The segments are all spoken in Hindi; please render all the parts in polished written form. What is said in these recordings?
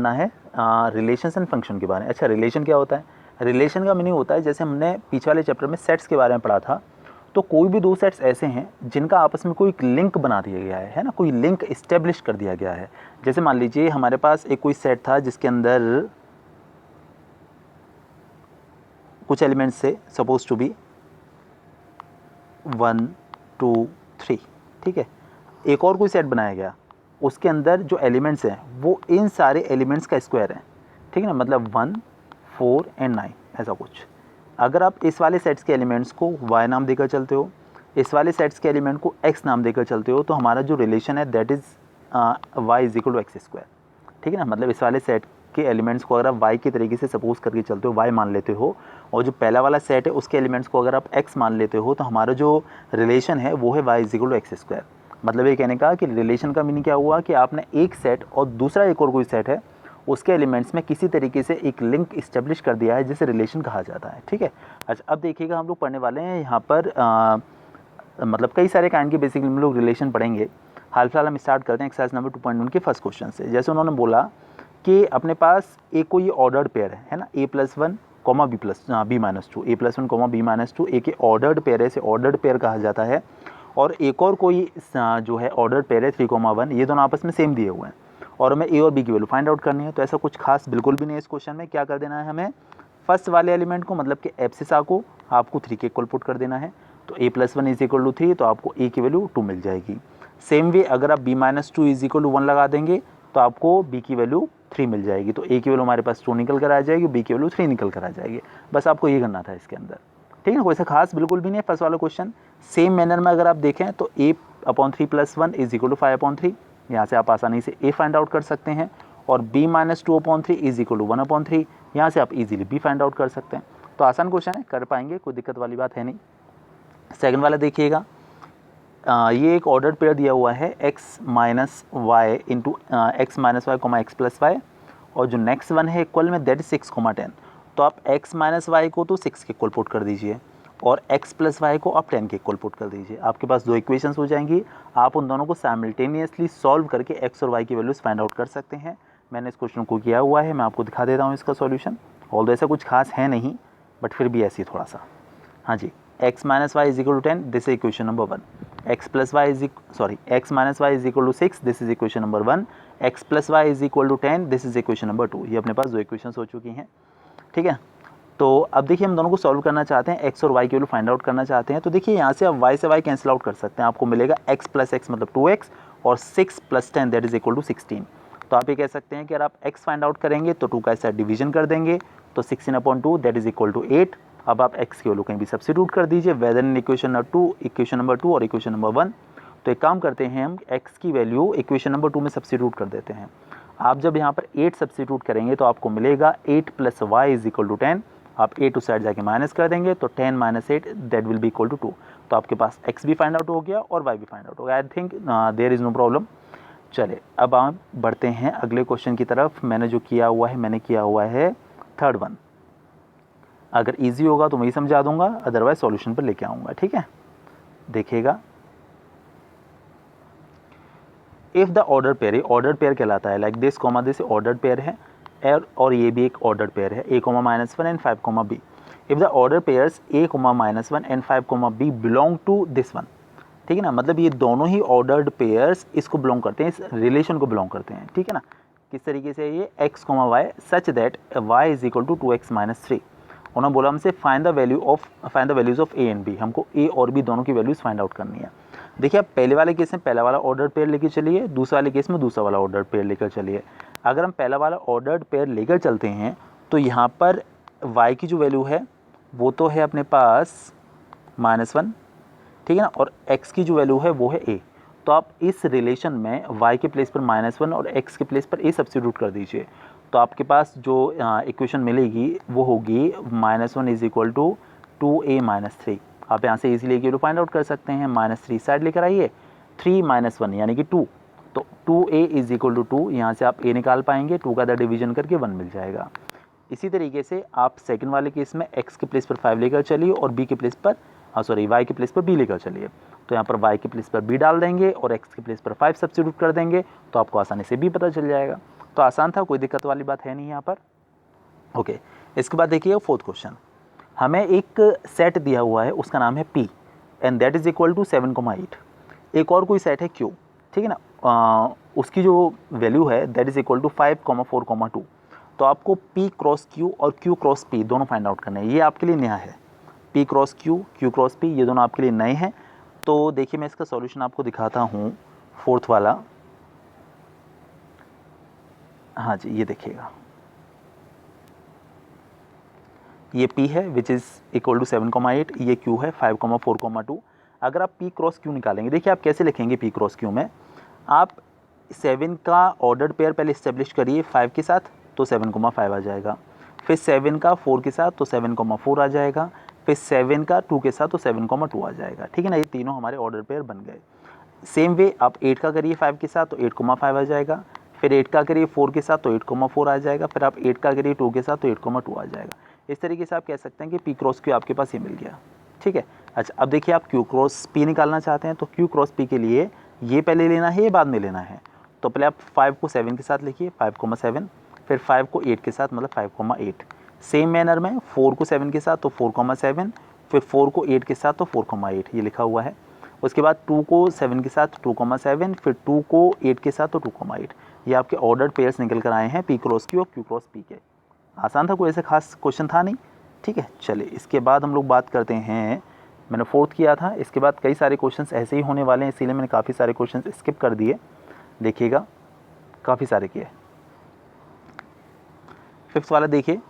ना है रिलेशंस एंड फंक्शन के बारे में। अच्छा, रिलेशन क्या होता है? रिलेशन का मीनिंग होता है, जैसे हमने पीछे वाले चैप्टर में सेट्स के बारे में पढ़ा था, तो कोई भी दो सेट्स ऐसे हैं जिनका आपस में कोई लिंक बना दिया गया है ना, कोई लिंक इस्टेब्लिश कर दिया गया है। जैसे मान लीजिए हमारे पास एक कोई सेट था जिसके अंदर कुछ एलिमेंट्स से, सपोज टू बी 1 2 3, ठीक है। एक और कोई सेट बनाया गया, उसके अंदर जो एलिमेंट्स हैं वो इन सारे एलिमेंट्स का स्क्वायर है, ठीक है ना, मतलब 1 4 एंड 9 ऐसा कुछ। अगर आप इस वाले सेट्स के एलिमेंट्स को y नाम देकर चलते हो, इस वाले सेट्स के एलिमेंट को x नाम देकर चलते हो, तो हमारा जो रिलेशन है that is y is equal to x square, ठीक है ना। मतलब इस वाले सेट के एलिमेंट्स को अगर आप y के तरीके से सपोज करके चलते हो, y मान लेते हो, और जो पहला वाला सेट है उसके एलिमेंट्स को अगर आप x मान लेते हो, तो हमारा जो रिलेशन है वो है y is equal to x square. मतलब ये कहने का कि रिलेशन का मीनिंग क्या हुआ कि आपने एक सेट और दूसरा एक और कोई सेट है उसके एलिमेंट्स में किसी तरीके से एक लिंक इस्टेब्लिश कर दिया है, जिसे रिलेशन कहा जाता है, ठीक है। अच्छा, अब देखिएगा हम लोग पढ़ने वाले हैं यहाँ पर मतलब कई सारे काइंड के बेसिकली हम लोग रिलेशन पढ़ेंगे। हाल फिलहाल हम स्टार्ट करते हैं एक्सरसाइज नंबर 2.1 के फर्स्ट क्वेश्चन से। जैसे उन्होंने बोला कि अपने पास एक कोई ऑर्डर्ड पेयर है ना, a+1 comma b-2, a+1 comma b-2 एक ऑर्डर्ड पेयर है, इसे ऑर्डर्ड पेयर कहा जाता है। और एक और कोई जो है ऑर्डर्ड पेयर है 3,1, ये दोनों आपस में सेम दिए हुए हैं और हमें ए और बी की वैल्यू फाइंड आउट करनी है। तो ऐसा कुछ खास बिल्कुल भी नहीं है इस क्वेश्चन में। क्या कर देना है हमें, फर्स्ट वाले एलिमेंट को मतलब कि एब्सिसा को आपको 3 के इक्वल पुट कर देना है। तो a+1 इज इक्वल टू 3, तो आपको a की वैल्यू 2 मिल जाएगी। सेम वे अगर आप b-2 इज इक्वल टू 1 लगा देंगे तो आपको b की वैल्यू 3 मिल जाएगी। तो a की वैल्यू हमारे पास 2 निकल कर आ जाएगी, b की वैल्यू 3 निकल कर आ जाएगी। बस आपको ये करना था इसके अंदर, ठीक है ना। कोई ऐसा खास बिल्कुल भी नहीं है फर्स्ट वाला क्वेश्चन। सेम मैनर में अगर आप देखें तो a/3 + 1 इज इक्वल टू 5/3, यहाँ से आप आसानी से a फाइंड आउट कर सकते हैं। और b-2/3 इज इक्वल टू 1/3, यहाँ से आप इजीली b फाइंड आउट कर सकते हैं। तो आसान क्वेश्चन है, कर पाएंगे, कोई दिक्कत वाली बात है नहीं। सेकंड वाला देखिएगा, ये एक ऑर्डर्ड पेयर दिया हुआ है x-y into x-y comma x+y, और जो नेक्स्ट वन है इक्वल में दैट इज 6,10। तो आप x-y को तो 6 के इक्वल पुट कर दीजिए और x+y को आप 10 के इक्वल पुट कर दीजिए। आपके पास दो इक्वेशंस हो जाएंगी, आप उन दोनों को साइमल्टेनियसली सॉल्व करके x और y की वैल्यूज फाइंड आउट कर सकते हैं। मैंने इस क्वेश्चन को किया हुआ है, मैं आपको दिखा देता हूँ इसका सॉल्यूशन। ऑल्दो ऐसा कुछ खास है नहीं, बट फिर भी ऐसी थोड़ा सा। हाँ जी, x-y is equal to 10, this is equation number 1। x-y is equal to 6, this is equation number 1। x+y is equal to 10, this is equation number 2। ये अपने पास दो इक्वेशंस हो चुकी हैं, ठीक है। तो अब देखिए हम दोनों को सॉल्व करना चाहते हैं, x और y की वैल्यू फाइंड आउट करना चाहते हैं। तो देखिए यहाँ से आप y से y कैंसिल आउट कर सकते हैं, आपको मिलेगा x + x मतलब 2x और 6 + 10 दैट इज इक्वल टू 16। तो आप ये कह सकते हैं कि अगर आप x फाइंड आउट करेंगे तो 2 का साथ डिवीजन कर देंगे, तो 16/2 दैट इज इक्वल टू 8। अब आप x की वैल्यू कहीं भी सब्स्टिट्यूट कर दीजिए, वेदर इन इक्वेशन नंबर 2 और इक्वेशन नंबर 1। तो एक काम करते हैं, हम x की वैल्यू इक्वेशन नंबर 2 में सब्स्टिट्यूट कर देते हैं। आप जब यहाँ पर 8 सब्स्टिट्यूट करेंगे तो आपको मिलेगा 8 + y इज इक्वल टू 10। आप 8 उस साइड जाके माइनस कर देंगे तो 10 - 8 that will be equal to 2। तो आपके पास x भी फाइंड आउट हो गया और y भी फाइंड आउट हो गया। I think there is no problem. चले अब आप बढ़ते हैं अगले क्वेश्चन की तरफ। मैंने जो किया हुआ है थर्ड वन। अगर इजी होगा तो मैं ही समझा दूंगा, अदरवाइज सॉल्यूशन पर लेके आऊँगा, ठीक है। देखिएगा, इफ़ द ऑर्डर पेयर, ये ऑर्डर पेयर कहलाता है, like this comma this order pair है, और ये भी एक ऑर्डर पेयर है, a,-1 and 5,b। If the order pairs a,-1 and 5,b belong to this one, ठीक है ना। मतलब ये दोनों ही ऑर्डर्ड पेयर्स इसको बिलोंग करते हैं, इस रिलेशन को बिलोंग करते हैं, ठीक है ना। किस तरीके से, ये x, y such that y is equal to 2x - 3। उन्होंने बोला हमसे find the values of a and b, हमको a और b दोनों की वैल्यूज फाइंड आउट करनी है। देखिए, आप पहले वाले केस में पहला वाला ऑर्डर पेयर लेकर चलिए, दूसरे वाले केस में दूसरा वाला ऑर्डर पेयर लेकर चलिए। अगर हम पहला वाला ऑर्डर्ड पेयर लेकर चलते हैं तो यहाँ पर y की जो वैल्यू है वो तो है अपने पास -1, ठीक है ना, और x की जो वैल्यू है वो है a। तो आप इस रिलेशन में y के प्लेस पर -1 और x के प्लेस पर a सब्स्टिट्यूट कर दीजिए। तो आपके पास जो इक्वेशन मिलेगी वो होगी -1 इज इक्वल टू 2a - 3। आप यहाँ से इजीली वैल्यू फाइंड आउट कर सकते हैं। -3 साइड लेकर आइए, 3 - 1 यानी कि 2, तो 2a इज इक्वल टू 2। यहाँ से आप a निकाल पाएंगे, 2 का डिवीजन करके 1 मिल जाएगा। इसी तरीके से आप सेकंड वाले केस में x के प्लेस पर 5 लेकर चलिए और b के प्लेस पर y के प्लेस पर b लेकर चलिए। तो यहाँ पर y के प्लेस पर b डाल देंगे और x के प्लेस पर 5 सब्स्टिट्यूट कर देंगे, तो आपको आसानी से b पता चल जाएगा। तो आसान था, कोई दिक्कत वाली बात है नहीं यहाँ पर। ओके, इसके बाद देखिए फोर्थ क्वेश्चन, हमें एक सेट दिया हुआ है, उसका नाम है P and that is equal to 7,8। एक और कोई सेट है Q, ठीक है ना, उसकी जो वैल्यू है दैट इज इक्वल टू 5,4,2। तो आपको P क्रॉस Q और Q क्रॉस P दोनों फाइंड आउट करने हैं। ये आपके लिए नया है, P cross Q, Q cross P, ये दोनों आपके लिए नए हैं। तो देखिए मैं इसका सॉल्यूशन आपको दिखाता हूँ, फोर्थ वाला। हाँ जी, ये देखिएगा, ये P है विच इज़ इक्वल टू 7,8, ये Q है 5,4,2। अगर आप P क्रॉस Q निकालेंगे, देखिए आप कैसे लिखेंगे P क्रॉस Q में, आप 7 का ऑर्डर्ड पेयर पहले इस्टेब्लिश करिए 5 के साथ, तो 7,5 आ जाएगा। फिर 7 का 4 के साथ तो 7,4 आ जाएगा। फिर 7 का 2 के साथ तो 7,2 आ जाएगा, ठीक है ना। ये तीनों हमारे ऑर्डर पेयर बन गए। सेम वे आप 8 का करिए 5 के साथ तो 8,5 आ जाएगा। फिर 8 का करिए 4 के साथ तो 8,4 आ जाएगा। फिर आप 8 का करिए 2 के साथ तो 8,2 आ जाएगा। इस तरीके से आप कह सकते हैं कि P क्रॉस Q आपके पास ये मिल गया, ठीक है। अच्छा, अब देखिए आप Q क्रॉस P निकालना चाहते हैं, तो Q क्रॉस P के लिए ये पहले लेना है, ये बाद में लेना है। तो पहले आप 5 को 7 के साथ लिखिए 5,7, फिर 5 को 8 के साथ मतलब 5,8। सेम मैनर में 4 को 7 के साथ तो 4,7, फिर 4 को 8 के साथ तो 4,8, ये लिखा हुआ है। उसके बाद 2 को 7 के साथ 2,7, फिर 2 को 8 के साथ तो 2,8। ये आपके ऑर्डर्ड पेयर्स निकल कर आए हैं P क्रॉस Q और Q क्रॉस P के। आसान था, कोई ऐसे खास क्वेश्चन था नहीं, ठीक है। चलिए इसके बाद हम लोग बात करते हैं, मैंने फोर्थ किया था, इसके बाद कई सारे क्वेश्चंस ऐसे ही होने वाले हैं, इसीलिए मैंने काफ़ी सारे क्वेश्चंस स्किप कर दिए। देखिएगा काफ़ी सारे किए। फिफ्थ वाला देखिए,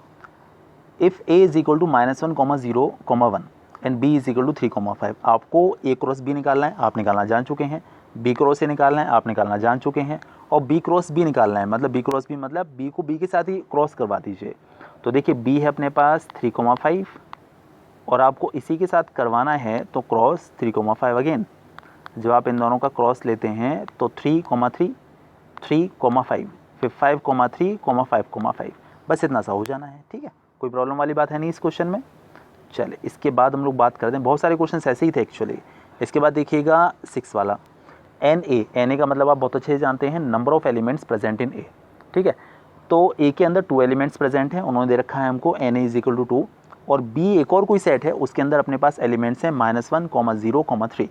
if A is equal to -1,0,1 and B is equal to 3,5। आपको A क्रॉस B निकालना है, आप निकालना जान चुके हैं। B क्रॉस A निकालना है, आप निकालना जान चुके हैं। और B क्रॉस B निकालना है, मतलब B क्रॉस B मतलब B को B के साथ ही क्रॉस करवा दीजिए। तो देखिए B है अपने पास 3,5 और आपको इसी के साथ करवाना है तो क्रॉस 3,5 अगेन। जब आप इन दोनों का क्रॉस लेते हैं तो 3,3, 3,5, फिर 5,3, 5,5, बस इतना सा हो जाना है, ठीक है। कोई प्रॉब्लम वाली बात है नहीं इस क्वेश्चन में। चले इसके बाद हम लोग बात करते हैं, बहुत सारे क्वेश्चन ऐसे ही थे एक्चुअली। इसके बाद देखिएगा 6 वाला, Na का मतलब आप बहुत अच्छे से जानते हैं, number of elements present in A, ठीक है। तो A के अंदर 2 एलिमेंट्स प्रेजेंट हैं, उन्होंने दे रखा है हमको Na इज इक्वल टू 2। और B एक और कोई सेट है, उसके अंदर अपने पास एलिमेंट्स हैं -1, 0, 3।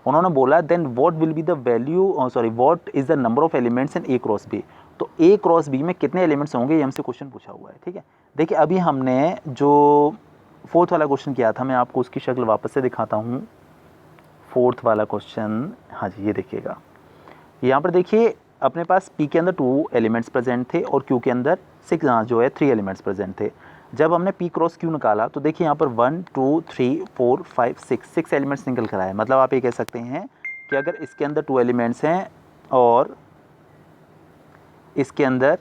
उन्होंने बोला then what will be the value, sorry what is the number of elements in A cross B। तो A क्रॉस B में कितने एलिमेंट्स होंगे, ये हमसे क्वेश्चन पूछा हुआ है, ठीक है। देखिए अभी हमने जो फोर्थ वाला क्वेश्चन किया था, मैं आपको उसकी शक्ल वापस से दिखाता हूँ। फोर्थ वाला क्वेश्चन, हाँ जी ये देखिएगा, यहाँ पर देखिए अपने पास P के अंदर 2 एलिमेंट्स प्रेजेंट थे और Q के अंदर 6 जो है 3 एलिमेंट्स प्रेजेंट थे। जब हमने P क्रॉस Q निकाला तो देखिए यहाँ पर 1, 2, 3, 4, 5, 6 एलिमेंट्स निकल कर आए। मतलब आप ये कह सकते हैं कि अगर इसके अंदर 2 एलिमेंट्स हैं और इसके अंदर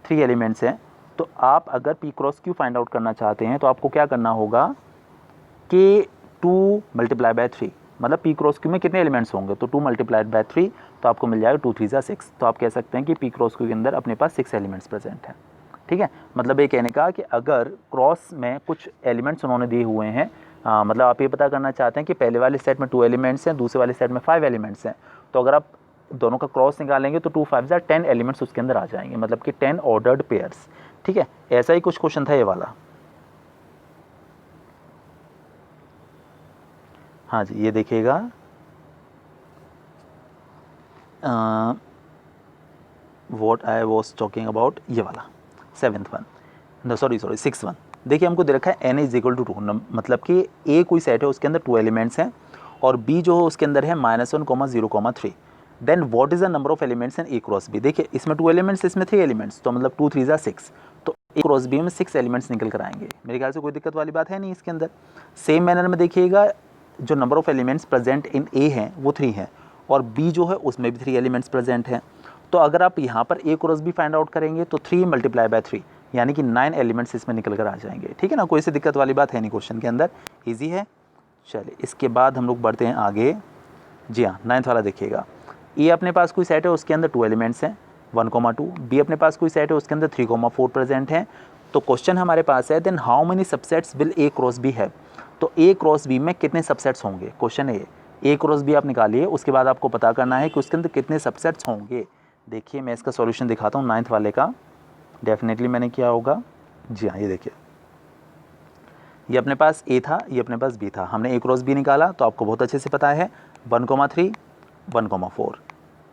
3 एलिमेंट्स हैं, तो आप अगर P cross Q find out करना चाहते हैं तो आपको क्या करना होगा कि 2 × 3, मतलब P क्रॉस Q में कितने एलिमेंट्स होंगे, तो 2 × 3, तो आपको मिल जाएगा 2 3 = 6। तो आप कह सकते हैं कि P क्रॉस Q के अंदर अपने पास 6 एलिमेंट्स प्रेजेंट हैं, ठीक है। मतलब ये कहने का कि अगर क्रॉस में कुछ एलिमेंट्स उन्होंने दिए हुए हैं, मतलब आप ये पता करना चाहते हैं कि पहले वाले सेट में 2 एलिमेंट्स हैं, दूसरे वाले सेट में 5 एलिमेंट्स हैं, तो अगर आप दोनों का क्रॉस निकालेंगे तो 2 5 = 10 एलिमेंट्स उसके अंदर आ जाएंगे, मतलब कि 10 ऑर्डर्ड पेयर्स, ठीक है। ऐसा ही कुछ क्वेश्चन था ये वाला। हाँ जी ये देखिएगा, what I was talking about, ये वाला 7th one, sorry 6th one. देखिए हमको दे रखा है Na इज इक्वल टू 2, मतलब कि A कोई सेट है उसके अंदर 2 एलिमेंट्स हैं और B जो है उसके अंदर है -1, 0, 3। Then what is the number of elements in A cross B। देखिए इसमें 2 एलिमेंट्स, इसमें 3 एलिमेंट्स, तो मतलब 2 3 = 6, तो A क्रॉस B में 6 एलिमेंट्स निकल कर आएंगे। मेरे ख्याल से कोई दिक्कत वाली बात है नहीं इसके अंदर। सेम मैनर में देखिएगा जो number of elements present in A हैं वो 3 हैं और B जो है उसमें भी 3 एलिमेंट्स प्रेजेंट हैं। तो अगर आप यहाँ पर A cross B find out करेंगे तो 3 × 3 यानी कि 9 एलिमेंट्स इसमें निकल कर आ जाएंगे, ठीक है ना। कोई सी दिक्कत वाली बात है नहीं क्वेश्चन के अंदर, ईजी है। चलिए इसके बाद हम लोग बढ़ते हैं आगे। जी हाँ 9th वाला देखिएगा, A अपने पास कोई सेट है उसके अंदर 2 एलिमेंट्स हैं 1, 2। B अपने पास कोई सेट है उसके अंदर 3, 4 प्रेजेंट हैं। तो क्वेश्चन हमारे पास है then how many subsets will A cross B है। तो A क्रॉस B में कितने सबसेट्स होंगे, क्वेश्चन है ये। A क्रॉस B आप निकालिए, उसके बाद आपको पता करना है कि उसके अंदर कितने सबसेट्स होंगे। देखिए मैं इसका सॉल्यूशन दिखाता हूँ 9th वाले का, डेफिनेटली मैंने किया होगा। जी हाँ, ये देखिए, ये अपने पास ए था, ये अपने पास बी था, हमने ए क्रॉस बी निकाला, तो आपको बहुत अच्छे से पता है 1,3 1,4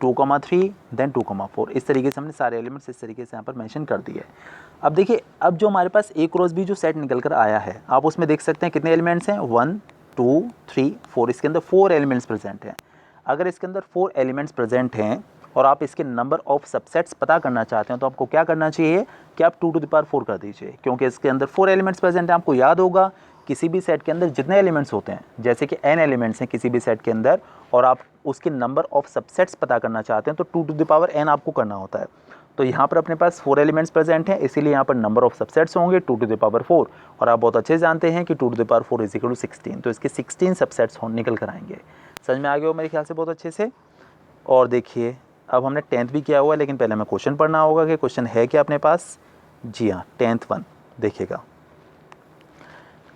2,3 देन 2,4, इस तरीके से हमने सारे एलिमेंट्स इस तरीके से यहाँ पर मेंशन कर दिए। अब देखिए, अब जो हमारे पास ए क्रॉस बी जो सेट निकल कर आया है, आप उसमें देख सकते हैं कितने एलिमेंट्स हैं, 1 2 3 4, इसके अंदर 4 एलिमेंट्स प्रेजेंट हैं। अगर इसके अंदर 4 एलिमेंट्स प्रेजेंट हैं और आप इसके नंबर ऑफ सबसेट्स पता करना चाहते हैं, तो आपको क्या करना चाहिए कि आप 2 to the power 4 कर दीजिए, क्योंकि इसके अंदर 4 एलिमेंट्स प्रेजेंट हैं। आपको याद होगा किसी भी सेट के अंदर जितने एलिमेंट्स होते हैं, जैसे कि n एलिमेंट्स हैं किसी भी सेट के अंदर, और आप उसके नंबर ऑफ सबसेट्स पता करना चाहते हैं, तो 2 to the power n आपको करना होता है। तो यहाँ पर अपने पास 4 एलिमेंट्स प्रेजेंट हैं, इसीलिए यहाँ पर नंबर ऑफ सबसेट्स होंगे 2 to the power 4, और आप बहुत अच्छे जानते हैं कि 2 to the power 4 = 16, तो इसके 16 सबसेट्स निकल कर आएंगे। समझ में आ गया हो मेरे ख्याल से बहुत अच्छे से। और देखिए, अब हमने 10th भी किया हुआ है, लेकिन पहले हमें क्वेश्चन पढ़ना होगा कि क्वेश्चन है क्या अपने पास। जी हाँ, 10th वन देखिएगा,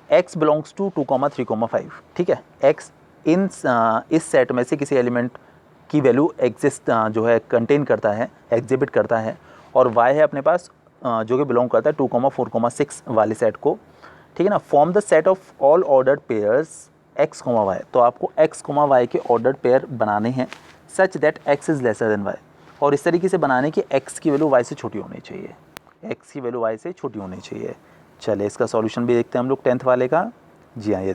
x बिलोंग्स टू 2,3,5, ठीक है। x इस सेट में से किसी एलिमेंट की वैल्यू एग्जिस्ट जो है कंटेन करता है, एग्जिबिट करता है, और y है अपने पास जो कि बिलोंग करता है 2,4,6 वाले सेट को, ठीक है ना। Form the set of all ordered pairs x, y, तो आपको x, y के ऑर्डर्ड पेयर बनाने हैं सच that x is lesser then y, और इस तरीके से बनाने की x की वैल्यू y से छोटी होनी चाहिए, x की वैल्यू y से छोटी होनी चाहिए। चलिए इसका सॉल्यूशन भी देखते हैं हम लोग 10th वाले का। जी हाँ, ये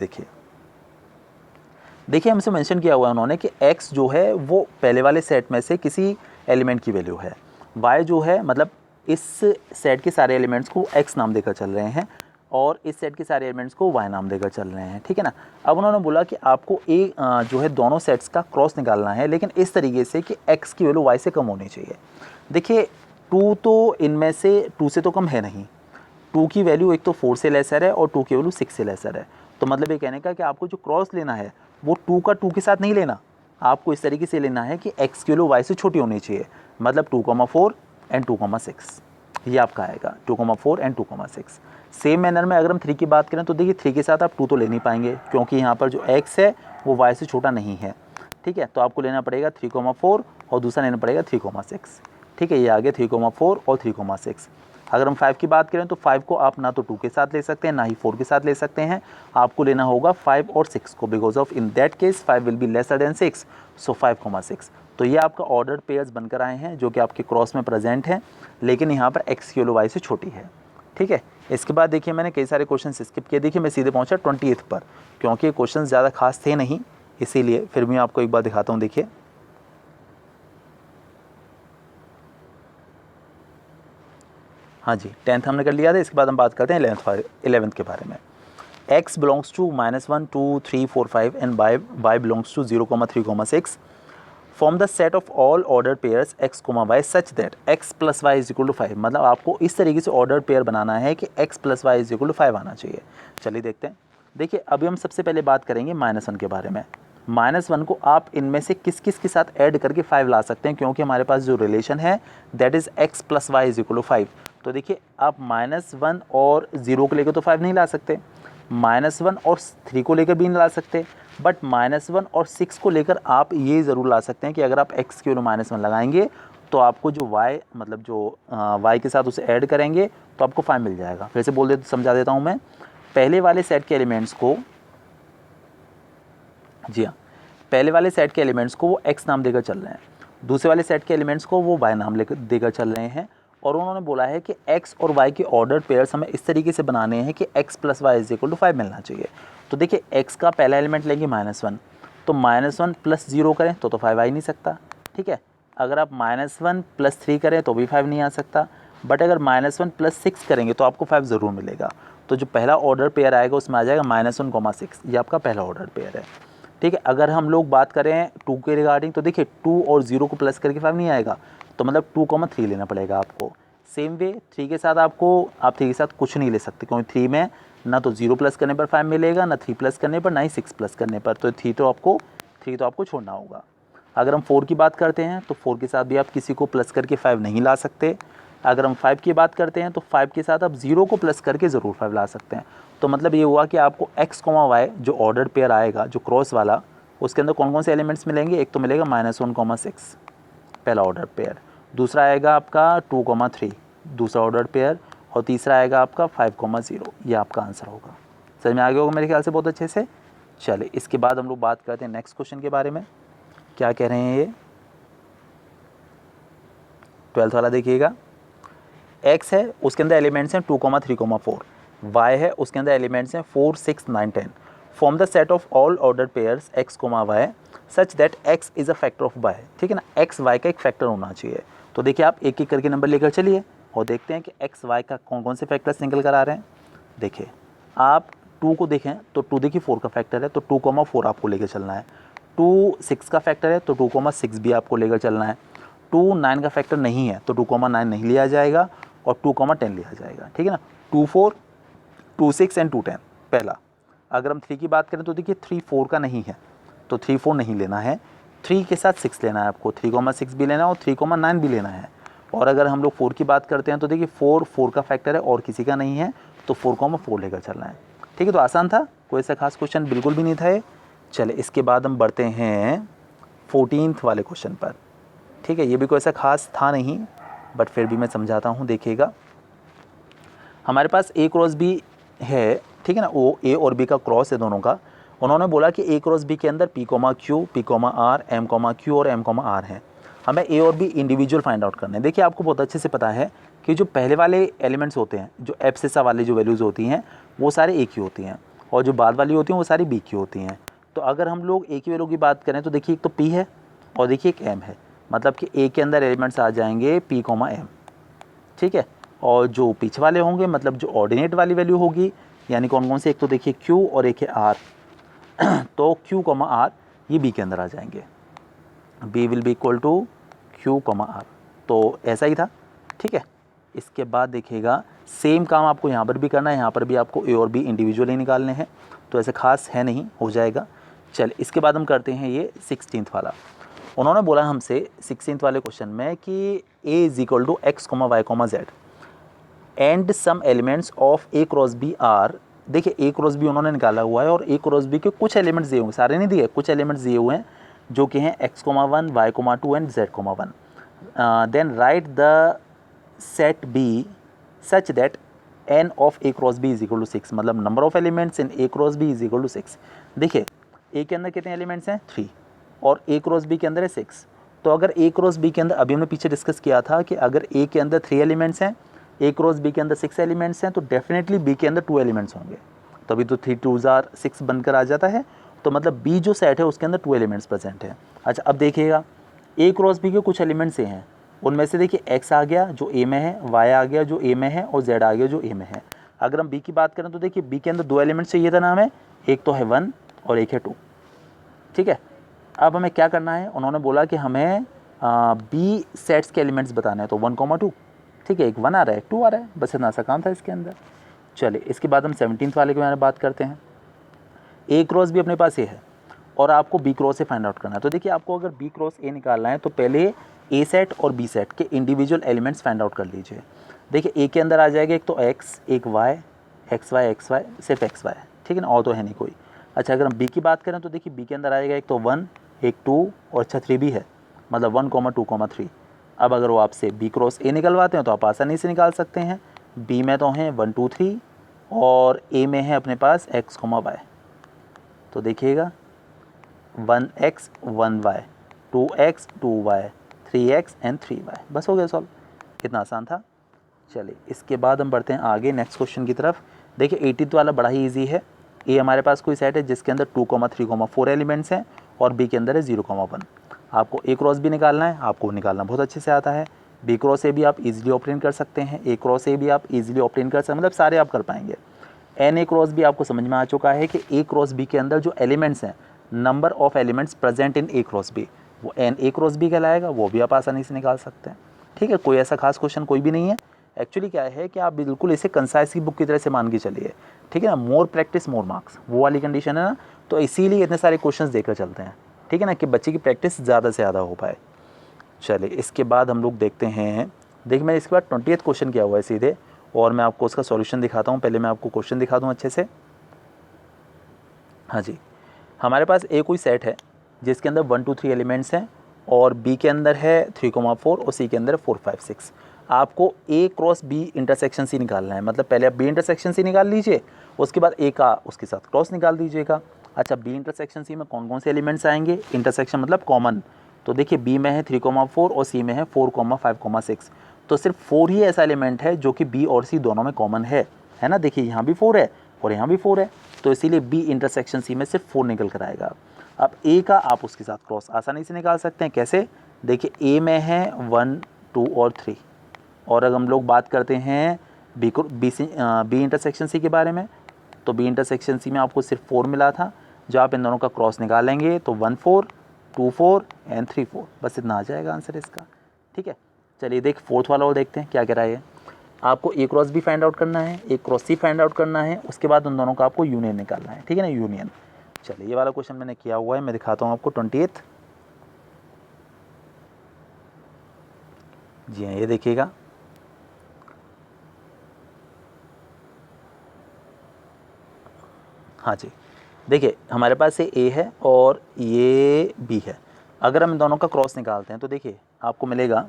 देखिए हमसे मेंशन किया हुआ है उन्होंने कि x जो है वो पहले वाले सेट में से किसी एलिमेंट की वैल्यू है, y जो है मतलब इस सेट के सारे एलिमेंट्स को x नाम देकर चल रहे हैं, और इस सेट के सारे एलिमेंट्स को y नाम देकर चल रहे हैं, ठीक है ना। अब उन्होंने बोला कि आपको जो है दोनों सेट्स का क्रॉस निकालना है, लेकिन इस तरीके से कि x की वैल्यू y से कम होनी चाहिए। देखिए 2 तो इनमें से 2 से तो कम है नहीं, 2 की वैल्यू एक तो 4 से लेसर है और 2 की वैल्यू 6 से लेसर है। तो मतलब ये कहने का कि आपको जो क्रॉस लेना है वो 2 का 2 के साथ नहीं लेना, आपको इस तरीके से लेना है कि x की वैल्यू y से छोटी होनी चाहिए, मतलब 2,4 एंड 2,6, ये आपका आएगा 2,4 एंड 2,6। सेम मैनर में अगर हम 3 की बात करें तो देखिए 3 के साथ आप 2 तो ले नहीं पाएंगे, क्योंकि यहाँ पर जो x है वो y से छोटा नहीं है, ठीक है। तो आपको लेना पड़ेगा 3,4 और दूसरा लेना पड़ेगा 3,6, ठीक है। ये आ गया 3,4 और 3,6। अगर हम 5 की बात करें तो 5 को आप ना तो 2 के साथ ले सकते हैं, ना ही 4 के साथ ले सकते हैं, आपको लेना होगा 5 और 6 को, because of in that case 5 will be lesser than 6, सो 5,6। तो ये आपका ऑर्डर्ड पेयर्स बनकर आए हैं जो कि आपके क्रॉस में प्रेजेंट हैं, लेकिन यहाँ पर x की वैल्यू y से छोटी है, ठीक है। इसके बाद देखिए मैंने कई सारे क्वेश्चन स्किप किए, देखिए मैं सीधे पहुँचा 28th पर, क्योंकि क्वेश्चन ज़्यादा खास थे नहीं, इसीलिए फिर मैं आपको एक बार दिखाता हूँ। देखिए हाँ जी, 10th हमने कर लिया था, इसके बाद हम बात करते हैं 11th के बारे में। x belongs to -1 2 3 4 5 and y belongs to 0,3,6 form the set of all ordered pairs x, y such that x + y = 5, मतलब आपको इस तरीके से ऑर्डर्ड पेयर बनाना है कि x + y = 5 आना चाहिए। चलिए देखते हैं। देखिए अभी हम सबसे पहले बात करेंगे -1 के बारे में। -1 को आप इनमें से किस किस के साथ ऐड करके 5 ला सकते हैं, क्योंकि हमारे पास जो रिलेशन है दैट इज़ x + y = 5। तो देखिए आप -1 और 0 को लेकर तो 5 नहीं ला सकते, -1 और 3 को लेकर भी नहीं ला सकते, बट -1 और 6 को लेकर आप ये ज़रूर ला सकते हैं कि अगर आप x की वैल्यू -1 लगाएंगे तो आपको जो y मतलब जो y के साथ उसे ऐड करेंगे तो आपको 5 मिल जाएगा। फिर से समझा देता हूँ मैं। पहले वाले सेट के एलिमेंट्स को, जी हाँ, पहले वाले सेट के एलिमेंट्स को वो x नाम देकर चल रहे हैं, दूसरे वाले सेट के एलिमेंट्स को वो y नाम देकर चल रहे हैं, और उन्होंने बोला है कि x और y के ऑर्डर पेयर्स हमें इस तरीके से बनाने हैं कि x + y = 5 मिलना चाहिए। तो देखिए x का पहला एलिमेंट लेंगे -1, तो -1 + 0 करें तो 5 आ ही नहीं सकता, ठीक है। अगर आप -1 + 3 करें तो भी 5 नहीं आ सकता, बट अगर -1 + 6 करेंगे तो आपको 5 ज़रूर मिलेगा। तो जो पहला ऑर्डर पेयर आएगा उसमें आ जाएगा -1,6, ये आपका पहला ऑर्डर पेयर है, ठीक है। अगर हम लोग बात करें 2 के रिगार्डिंग तो देखिए 2 और 0 को प्लस करके 5 नहीं आएगा, तो मतलब 2,3 लेना पड़ेगा आपको। सेम वे 3 के साथ आप 3 के साथ कुछ नहीं ले सकते, क्योंकि 3 में ना तो 0 प्लस करने पर 5 मिलेगा, ना 3 प्लस करने पर, ना ही 6 प्लस करने पर, तो 3 तो आपको छोड़ना होगा। अगर हम 4 की बात करते हैं तो 4 के साथ भी आप किसी को प्लस करके 5 नहीं ला सकते। अगर हम 5 की बात करते हैं तो 5 के साथ आप 0 को प्लस करके ज़रूर 5 ला सकते हैं। तो मतलब ये हुआ कि आपको x, y जो ऑर्डर पेयर आएगा जो क्रॉस वाला, उसके अंदर कौन कौन से एलिमेंट्स मिलेंगे। एक तो मिलेगा -1,6 पहला ऑर्डर पेयर, दूसरा आएगा आपका 2,3 दूसरा ऑर्डर पेयर, और तीसरा आएगा आपका 5,0। ये आपका आंसर होगा। समझ में आ गया होगा मेरे ख्याल से बहुत अच्छे से। चलिए इसके बाद हम लोग बात करते हैं नेक्स्ट क्वेश्चन के बारे में। क्या कह रहे हैं ये 12th वाला देखिएगा। x है उसके अंदर एलिमेंट्स हैं 2,3,4, y है उसके अंदर एलिमेंट्स हैं 4, 6, 9, 10। Form the set of all order pairs x, y such that x is a factor of y। ठीक है ना, x y का एक फैक्टर होना चाहिए। तो देखिए आप एक एक करके नंबर लेकर चलिए और देखते हैं कि x y का कौन कौन से फैक्टर्स निकल कर आ रहे हैं। देखिए आप 2 को देखें तो 2 देखिए 4 का फैक्टर है, तो 2,4 आपको लेकर चलना है। 2 6 का फैक्टर है तो 2,6 भी आपको लेकर चलना है। 2 9 का फैक्टर नहीं है तो 2,9 नहीं लिया जाएगा और 2,10 लिया जाएगा। ठीक है ना, 2 4 2 6 एंड 2 10 पहला। अगर हम 3 की बात करें तो देखिए 3 4 का नहीं है तो 3 4 नहीं लेना है। 3 के साथ 6 लेना है आपको, 3,6 भी लेना है और 3,9 भी लेना है। और अगर हम लोग 4 की बात करते हैं तो देखिए 4 4 का फैक्टर है और किसी का नहीं है तो 4,4 लेकर चलना है। ठीक है, तो आसान था, कोई ऐसा खास क्वेश्चन बिल्कुल भी नहीं था ये। चले इसके बाद हम बढ़ते हैं 14th वाले क्वेश्चन पर। ठीक है, ये भी कोई ऐसा खास था नहीं बट फिर भी मैं समझाता हूँ। देखिएगा हमारे पास ए क्रॉस बी है, ठीक है ना, वो ए और बी का क्रॉस है दोनों का। उन्होंने बोला कि ए क्रॉस बी के अंदर P comma Q, P comma R, M comma Q और एम कोमा आर है। हमें ए और बी इंडिविजुअल फाइंड आउट करने हैं। देखिए आपको बहुत अच्छे से पता है कि जो पहले वाले एलिमेंट्स होते हैं, जो एब्सिसा वाले जो वैल्यूज़ होती हैं वो सारे ए की होती हैं और जो बाद वाली होती हैं वो सारी बी की होती हैं। तो अगर हम लोग ए की वैल्यू की बात करें तो देखिए एक तो पी है और देखिए एक एम है, मतलब कि ए के अंदर एलिमेंट्स आ जाएंगे पी कोमा एम। ठीक है, और जो पीछे वाले होंगे मतलब जो ऑर्डिनेट वाली वैल्यू होगी, यानी कौन कौन से, एक तो देखिए क्यू और एक है आर तो क्यू कोमा आर ये बी के अंदर आ जाएंगे। B will be equal to Q comma R, तो ऐसा ही था। ठीक है, इसके बाद देखिएगा सेम काम आपको यहाँ पर भी करना है, यहाँ पर भी आपको ए और बी इंडिविजुअली निकालने हैं, तो ऐसे खास है नहीं, हो जाएगा। चल इसके बाद हम करते हैं ये 16th वाला। उन्होंने बोला हमसे 16th वाले क्वेश्चन में कि A is equal to x comma y comma z and some elements of A cross B are. देखिए ए क्रॉस बी उन्होंने निकाला हुआ है और ए क्रॉस बी के कुछ एलिमेंट्स दिए हुए हैं, सारे नहीं दिए, कुछ एलिमेंट्स दिए हुए हैं जो कि हैं x,1, y,2 and z,1। Then write the set B such that n of A cross B is equal to 6, मतलब number of elements in A cross B is equal to 6। देखिए ए के अंदर कितने एलिमेंट्स हैं 3 और ए क्रॉस बी के अंदर है 6। तो अगर ए क्रॉस बी के अंदर, अभी हमने पीछे डिस्कस किया था कि अगर ए के अंदर 3 एलिमेंट्स हैं, ए क्रॉस बी के अंदर 6 एलिमेंट्स हैं, तो डेफिनेटली बी के अंदर 2 एलिमेंट्स होंगे, तभी तो 3 2s are 6 बनकर आ जाता है। तो मतलब बी जो सेट है उसके अंदर 2 एलिमेंट्स प्रेजेंट है। अच्छा अब देखिएगा ए क्रॉस बी के कुछ एलिमेंट्स हैं, उनमें से देखिए एक्स आ गया जो ए में है, वाई आ गया जो ए में है और जेड आ गया जो ए में है। अगर हम बी की बात करें तो देखिए बी के अंदर 2 एलिमेंट्स चाहिए था नाम है, एक तो है 1 और एक है 2। ठीक है, अब हमें क्या करना है, उन्होंने बोला कि हमें बी सेट्स के एलिमेंट्स बताने हैं, तो 1,2। ठीक है, एक 1 आ रहा है, 2 आ रहा है, बस इतना सा काम था इसके अंदर। चलिए इसके बाद हम 17th वाले के बारे में बात करते हैं। ए क्रॉस बी अपने पास ये है और आपको बी क्रॉस से फाइंड आउट करना है। तो देखिए आपको अगर बी क्रॉस ए निकालना है तो पहले ए सेट और बी सेट के इंडिविजुअल एलिमेंट्स फाइंड आउट कर लीजिए। देखिए ए के अंदर आ जाएगा एक तो एक्स, एक वाई, एक्स वाई, सिर्फ एक्स वाई, ठीक है ना, और तो है नहीं कोई। अच्छा अगर हम बी की बात करें तो देखिए बी के अंदर आएगा एक तो 1, एक 2 और अच्छा 3 भी है, मतलब 1,2,3। अब अगर वो आपसे बी क्रॉस ए निकलवाते हैं तो आप आसानी से निकाल सकते हैं। बी में तो हैं 1 2 3 और ए में है अपने पास x, y। तो देखिएगा 1x 1y, 2x 2y, 3x and 3y, बस हो गया सॉल्व। कितना आसान था। चलिए इसके बाद हम बढ़ते हैं आगे नेक्स्ट क्वेश्चन की तरफ। देखिए 18th वाला बड़ा ही ईजी है। ए हमारे पास कोई सेट है जिसके अंदर 2, 3, 4 एलिमेंट्स हैं और बी के अंदर है 0, 1। आपको ए क्रॉस भी निकालना है, आपको निकालना बहुत अच्छे से आता है। बी क्रॉस ए भी आप इजीली ऑप्टेन कर सकते हैं, ए क्रॉस ए भी आप इजीली ऑप्टेन कर सकते हैं, मतलब सारे आप कर पाएंगे। एन ए क्रॉस भी आपको समझ में आ चुका है कि ए क्रॉस बी के अंदर जो एलिमेंट्स हैं, number of elements present in A cross B, वो एन ए क्रॉस बी कहलाएगा, वो भी आप आसानी से निकाल सकते हैं। ठीक है, कोई ऐसा खास क्वेश्चन कोई भी नहीं है। एक्चुअली क्या है कि आप बिल्कुल इसे कंसाइज की बुक की तरह से मान के चलिए, ठीक है ना, मोर प्रैक्टिस मोर मार्क्स, वो वाली कंडीशन है ना, तो इसीलिए इतने सारे क्वेश्चंस देकर चलते हैं, ठीक है ना, कि बच्चे की प्रैक्टिस ज़्यादा से ज़्यादा हो पाए। चलिए इसके बाद हम लोग देखते हैं, देखिए मैंने इसके बाद 20th क्वेश्चन किया हुआ है सीधे, और मैं आपको उसका सॉल्यूशन दिखाता हूँ। पहले मैं आपको क्वेश्चन दिखा दूँ अच्छे से। हाँ जी, हमारे पास एक कोई सेट है जिसके अंदर 1 2 3 एलिमेंट्स हैं और बी के अंदर है 3,4 और सी के अंदर है 4, 5, 6। आपको ए क्रॉस बी इंटरसेक्शन सी निकालना है, मतलब पहले आप बी इंटरसेक्शन सी निकाल लीजिए, उसके बाद ए का उसके साथ क्रॉस निकाल दीजिएगा। अच्छा, बी इंटरसेक्शन सी में कौन कौन से एलिमेंट्स आएंगे, इंटरसेक्शन मतलब कॉमन, तो देखिए बी में है 3,4 और सी में है 4, 5, 6। तो सिर्फ 4 ही ऐसा एलिमेंट है जो कि बी और सी दोनों में कॉमन है ना। देखिए यहाँ भी 4 है और यहाँ भी 4 है, तो इसीलिए बी इंटरसेक्शन सी में सिर्फ 4 निकल कर आएगा। अब ए का आप उसके साथ क्रॉस आसानी से निकाल सकते हैं। कैसे, देखिए ए में है 1, 2 और 3, और अगर हम लोग बात करते हैं बी इंटरसेक्शन सी के बारे में, तो बी इंटरसेक्शन सी में आपको सिर्फ 4 मिला था। जब आप इन दोनों का क्रॉस निकालेंगे तो 1, 4, 2, 4 एंड 3, 4, बस इतना आ जाएगा आंसर इसका। ठीक है, चलिए देख फोर्थ वाला और देखते हैं क्या कह रहा है। आपको ए क्रॉस बी फाइंड आउट करना है, ए क्रॉस सी फाइंड आउट करना है, उसके बाद उन दोनों का आपको यूनियन निकालना है। ठीक है ना, यूनियन। चलिए ये वाला क्वेश्चन मैंने किया हुआ है, मैं दिखाता हूँ आपको 28। जी हाँ, ये देखिएगा, हाँ जी, देखिए हमारे पास ये ए है और ये बी है। अगर हम इन दोनों का क्रॉस निकालते हैं तो देखिए आपको मिलेगा,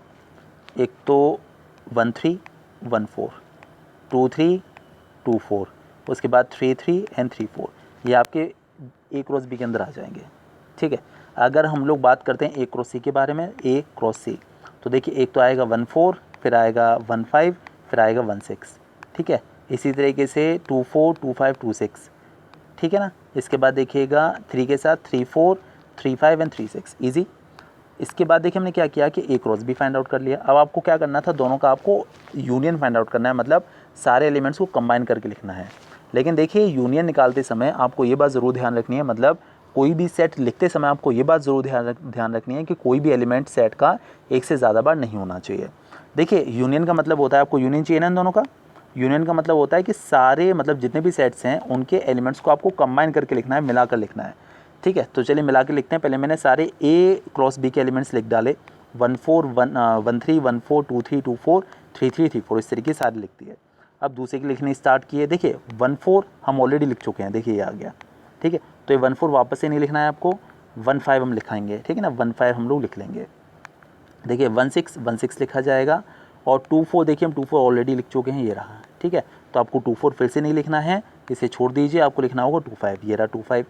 एक तो 1, 3, 1, 4, 2, 3, 2, 4, उसके बाद 3, 3 एंड 3, 4, ये आपके ए क्रॉस बी के अंदर आ जाएंगे। ठीक है, अगर हम लोग बात करते हैं ए क्रॉस सी के बारे में, ए क्रॉस सी, तो देखिए एक तो आएगा 1, 4, फिर आएगा 1, 5, फिर आएगा 1, 6। ठीक है, इसी तरीके से 2, 4, 2, 5, 2, 6। ठीक है ना, इसके बाद देखिएगा 3 के साथ 3, 4, 3, 5 एंड 3, 6, ईजी। इसके बाद देखिए हमने क्या किया कि ए क्रॉस बी फाइंड आउट कर लिया। अब आपको क्या करना था, दोनों का आपको यूनियन फाइंड आउट करना है, मतलब सारे एलिमेंट्स को कंबाइन करके लिखना है। लेकिन देखिए यूनियन निकालते समय आपको ये बात ज़रूर ध्यान रखनी है, मतलब कोई भी सेट लिखते समय आपको ये बात ज़रूर ध्यान रखनी है कि कोई भी एलिमेंट सेट का एक से ज़्यादा बार नहीं होना चाहिए। देखिए यूनियन का मतलब होता है, आपको यूनियन चाहिए ना इन दोनों का, यूनियन का मतलब होता है कि सारे मतलब जितने भी सेट्स हैं उनके एलिमेंट्स को आपको कंबाइन करके लिखना है, मिला कर लिखना है। ठीक है, तो चलिए मिला के लिखते हैं। पहले मैंने सारे ए क्रॉस बी के एलिमेंट्स लिख डाले, 1, 4, 1, 3, 1, 4, 2, 3, 2, 4, 3, 3, 3, 4, इस तरीके से सारे लिख दिए। अब दूसरे की लिखनी स्टार्ट किए। देखिए 1, 4 हम ऑलरेडी लिख चुके हैं, देखिए ये आ गया। ठीक है, तो ये 1, 4 वापस से नहीं लिखना है आपको, 1, 5 हम लिखाएंगे। ठीक है ना, 1, 5 हम लोग लिख लेंगे। देखिए 1, 6, 1, 6 लिखा जाएगा, और 2, 4 देखिए हम 2, 4 ऑलरेडी लिख चुके हैं, ये रहा। ठीक है, तो आपको 2, 4 फिर से नहीं लिखना है, इसे छोड़ दीजिए, आपको लिखना होगा 2, 5, ये रहा 2, 5,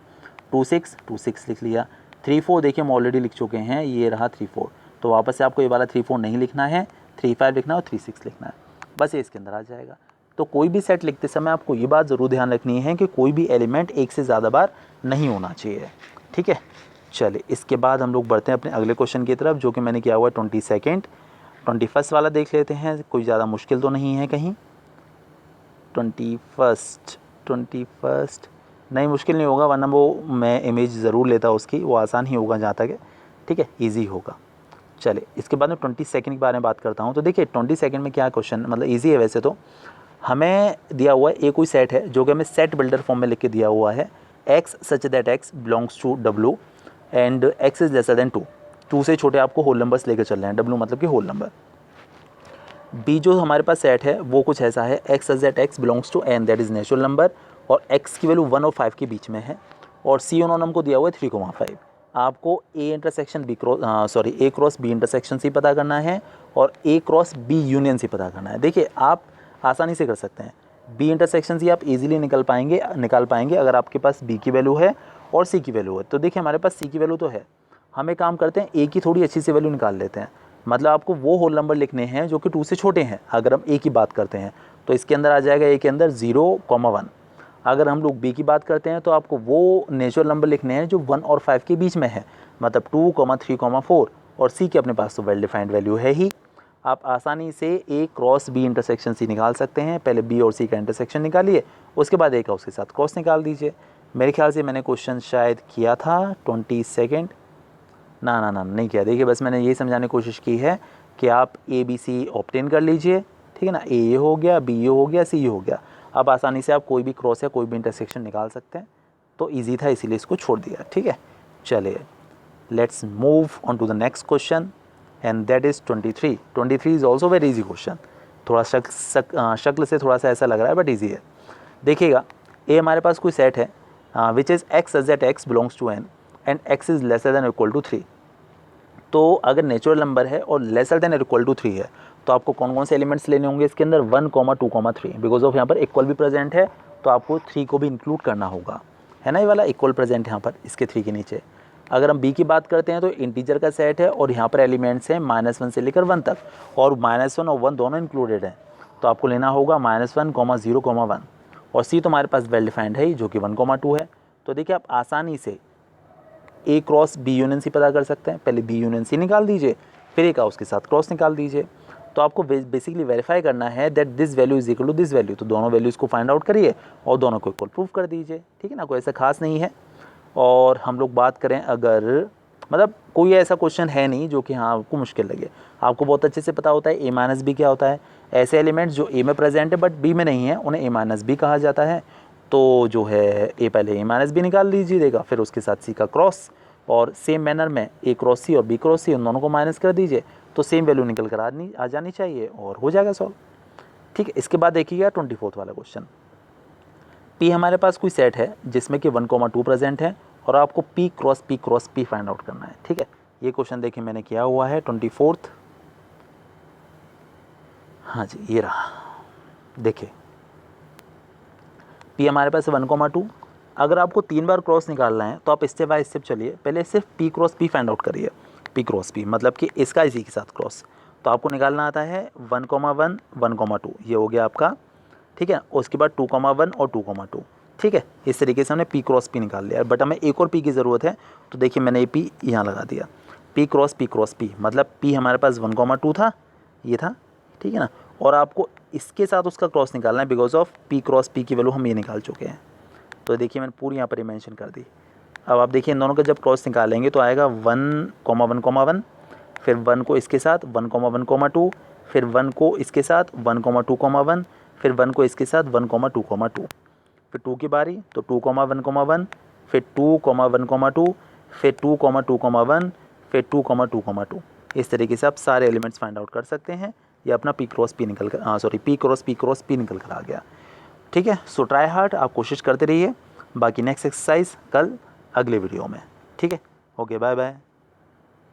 2, 6, 2, 6 लिख लिया। 3, 4 देखिए हम ऑलरेडी लिख चुके हैं, ये रहा 3, 4, तो वापस से आपको ये वाला 3, 4 नहीं लिखना है, 3, 5 लिखना है और 3, 6 लिखना है, बस ये इसके अंदर आ जाएगा। तो कोई भी सेट लिखते समय आपको ये बात ज़रूर ध्यान रखनी है कि कोई भी एलिमेंट एक से ज़्यादा बार नहीं होना चाहिए। ठीक है, चलिए इसके बाद हम लोग बढ़ते हैं अपने अगले क्वेश्चन की तरफ, जो कि मैंने किया हुआ है 22nd। 21st वाला देख लेते हैं, कोई ज़्यादा मुश्किल तो नहीं है कहीं। 21st नहीं, मुश्किल नहीं होगा, वरना वो मैं इमेज ज़रूर लेता उसकी, वो आसान ही होगा जहाँ तक है। ठीक है, ईजी होगा। चलिए इसके बाद में 22nd के बारे में बात करता हूँ। तो देखिए 22nd में क्या क्वेश्चन, मतलब ईजी है वैसे तो। हमें दिया हुआ है एक कोई सेट है जो कि हमें सेट बिल्डर फॉर्म में लिख के दिया हुआ है, x such that x belongs to w and x is lesser than 2। 2 से छोटे आपको होल नंबर्स लेकर चल रहे हैं, w मतलब कि होल नंबर। b जो हमारे पास सेट है वो कुछ ऐसा है, x such that x belongs to n that is natural number, और x की वैल्यू 1 और 5 के बीच में है, और c उन्होंने हमको दिया हुआ है 3,5। आपको A intersection A cross B intersection C पता करना है, और A cross B union C पता करना है। देखिए आप आसानी से कर सकते हैं, बी इंटरसेक्शन सी आप इजीली निकाल पाएंगे अगर आपके पास बी की वैल्यू है और सी की वैल्यू है। तो देखिए हमारे पास सी की वैल्यू तो है, हमें काम करते हैं ए की थोड़ी अच्छी सी वैल्यू निकाल लेते हैं। मतलब आपको वो होल नंबर लिखने हैं जो कि 2 से छोटे हैं। अगर हम ए की बात करते हैं तो इसके अंदर आ जाएगा, ए के अंदर 0,1। अगर हम लोग बी की बात करते हैं तो आपको वो नेचुरल नंबर लिखने हैं जो 1 और 5 के बीच में है, मतलब 2, 3, 4, और सी के अपने पास तो वेल डिफाइंड वैल्यू है ही। आप आसानी से ए क्रॉस बी इंटरसेक्शन सी निकाल सकते हैं। पहले बी और सी का इंटरसेक्शन निकालिए, उसके बाद ए का उसके साथ क्रॉस निकाल दीजिए। मेरे ख्याल से मैंने क्वेश्चन शायद किया था 22nd, ना नहीं किया। देखिए बस मैंने ये समझाने की कोशिश की है कि आप ए बी सी ऑब्टेन कर लीजिए, ठीक है ना, ए हो गया, बी हो गया, सी हो गया। अब आसानी से आप कोई भी क्रॉस या कोई भी इंटरसेक्शन निकाल सकते हैं, तो ईजी था इसीलिए इसको छोड़ दिया। ठीक है, चलिए let's move on to the next question and that is 23। 23 is also very easy question, थोड़ा शक्ल से थोड़ा सा ऐसा लग रहा है बट ईजी है। देखिएगा ए हमारे पास कोई सेट है which is x such that x belongs to n and x is lesser than equal to 3। तो अगर नेचुरल नंबर है और लेसर देन और इक्वल टू 3 है तो आपको कौन कौन से एलिमेंट्स लेने होंगे इसके अंदर, 1, 2, 3, बिकॉज ऑफ यहाँ पर इक्वल भी प्रेजेंट है तो आपको 3 को भी इंक्लूड करना होगा, है ना। ये वाला इक्वल प्रेजेंट यहाँ पर इसके 3 के नीचे। अगर हम बी की बात करते हैं तो इंटीजर का सेट है और यहाँ पर एलिमेंट्स हैं -1 से लेकर 1 तक, और -1 और 1 दोनों इंक्लूडेड हैं, तो आपको लेना होगा -1, 0, 1। और सी तो हमारे पास वेल डिफाइंड है ही, जो कि 1, 2 है। तो देखिए आप आसानी से ए क्रॉस बी यूनियन सी पता कर सकते हैं। पहले बी यूनियन सी निकाल दीजिए, फिर ए का उसके साथ क्रॉस निकाल दीजिए। तो आपको बेसिकली वेरीफाई करना है that this value is equal to this value, तो दोनों वैल्यूज़ को फाइंड आउट करिए और दोनों को इक्वल प्रूफ कर दीजिए, ठीक है ना। कोई ऐसा खास नहीं है। और हम लोग बात करें अगर मतलब कोई ऐसा क्वेश्चन है नहीं जो कि हाँ आपको मुश्किल लगे, आपको बहुत अच्छे से पता होता है ए माइनस बी क्या होता है। ऐसे एलिमेंट्स जो ए में प्रेजेंट है बट बी में नहीं है उन्हें ए माइनस बी कहा जाता है। तो जो है ए पहले ए माइनस बी निकाल लीजिएगा, फिर उसके साथ सी का क्रॉस, और सेम मैनर में ए क्रॉस सी और बी क्रॉस सी उन दोनों को माइनस कर दीजिए, तो सेम वैल्यू निकल कर आ जानी चाहिए और हो जाएगा सॉल्व, ठीक है। इसके बाद देखिएगा 24वां वाला क्वेश्चन। पी हमारे पास कोई सेट है जिसमें कि 1, 2 प्रेजेंट है और आपको P cross P find out करना है, ठीक है। ये क्वेश्चन देखिए मैंने किया हुआ है 24th, हाँ जी ये रहा। देखिए पी हमारे पास 1, 2। अगर आपको 3 बार क्रॉस निकालना है तो आप स्टेप बाय स्टेप चलिए। पहले सिर्फ P cross P find out करिए, पी क्रॉस पी मतलब कि इसका इसी के साथ क्रॉस। तो आपको निकालना आता है 1, 1, 1, 2, ये हो गया आपका, ठीक है। उसके बाद 2, 1 और 2, 2, ठीक है। इस तरीके से हमने पी क्रॉस पी निकाल लिया, बट हमें एक और पी की ज़रूरत है। तो देखिए मैंने ये पी यहाँ लगा दिया, पी क्रॉस पी मतलब पी हमारे पास 1, 2 था, ये था, ठीक है ना। और आपको इसके साथ उसका क्रॉस निकालना है, because of P cross P की वैल्यू हम ये निकाल चुके हैं। तो देखिए मैंने पूरी यहाँ पर मेंशन कर दी। अब आप देखिए इन दोनों का जब क्रॉस निकालेंगे तो आएगा 1, 1, फिर 1 को इसके साथ 1, 1, 2, फिर 1 को इसके साथ 1, 2, 1, फिर 1 को इसके साथ 1, 2, 2, फिर 2 की बारी तो 2, 1, 1, फिर 2, 1, 2, फिर 2, 2, 1, फिर 2, 2, 2। इस तरीके से आप सारे एलिमेंट्स फाइंड आउट कर सकते हैं। ये अपना पी क्रॉस पी निकल कर पी क्रॉस पी निकल कर आ गया, ठीक है। सो ट्राई हार्ड, आप कोशिश करते रहिए। बाकी नेक्स्ट एक्सरसाइज कल अगले वीडियो में, ठीक है। Okay bye bye.